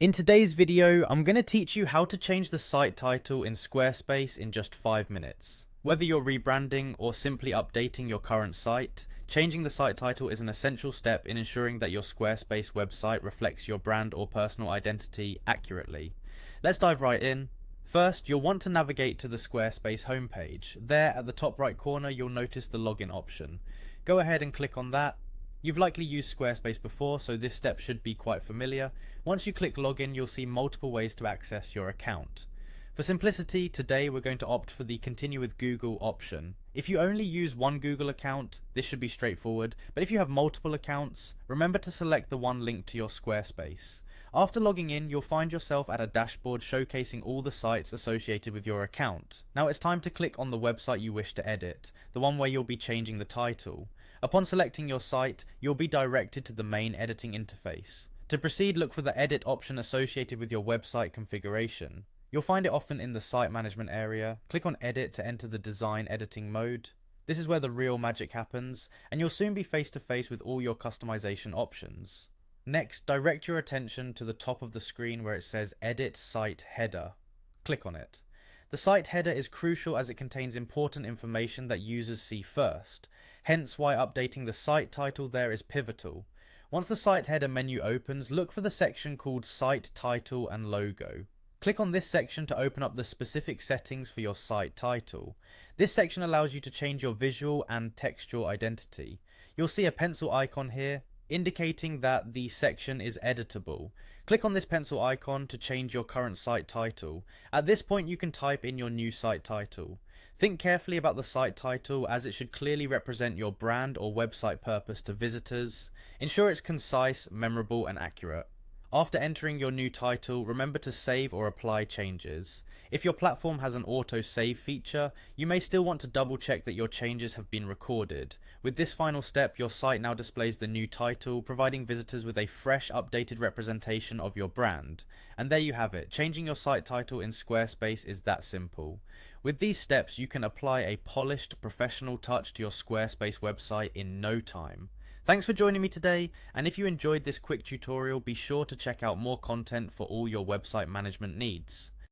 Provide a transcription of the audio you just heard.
In today's video, I'm going to teach you how to change the site title in Squarespace in just 5 minutes. Whether you're rebranding or simply updating your current site, changing the site title is an essential step in ensuring that your Squarespace website reflects your brand or personal identity accurately. Let's dive right in. First, you'll want to navigate to the Squarespace homepage. There at the top right corner, you'll notice the login option. Go ahead and click on that. You've likely used Squarespace before, so this step should be quite familiar. Once you click login, you'll see multiple ways to access your account. For simplicity, today we're going to opt for the continue with Google option. If you only use one Google account, this should be straightforward, but if you have multiple accounts, remember to select the one linked to your Squarespace. After logging in, you'll find yourself at a dashboard showcasing all the sites associated with your account. Now it's time to click on the website you wish to edit, the one where you'll be changing the title. Upon selecting your site, you'll be directed to the main editing interface. To proceed, look for the edit option associated with your website configuration. You'll find it often in the site management area. Click on edit to enter the design editing mode. This is where the real magic happens, and you'll soon be face to face with all your customization options. Next, direct your attention to the top of the screen where it says Edit Site Header. Click on it. The site header is crucial as it contains important information that users see first, hence why updating the site title there is pivotal. Once the site header menu opens, look for the section called Site Title and Logo. Click on this section to open up the specific settings for your site title. This section allows you to change your visual and textual identity. You'll see a pencil icon here, indicating that the section is editable. Click on this pencil icon to change your current site title. At this point you can type in your new site title. Think carefully about the site title as it should clearly represent your brand or website purpose to visitors. Ensure it's concise, memorable and accurate. After entering your new title, remember to save or apply changes. If your platform has an auto-save feature, you may still want to double check that your changes have been recorded. With this final step, your site now displays the new title, providing visitors with a fresh, updated representation of your brand. And there you have it. Changing your site title in Squarespace is that simple. With these steps, you can apply a polished, professional touch to your Squarespace website in no time. Thanks for joining me today, and if you enjoyed this quick tutorial, be sure to check out more content for all your website management needs.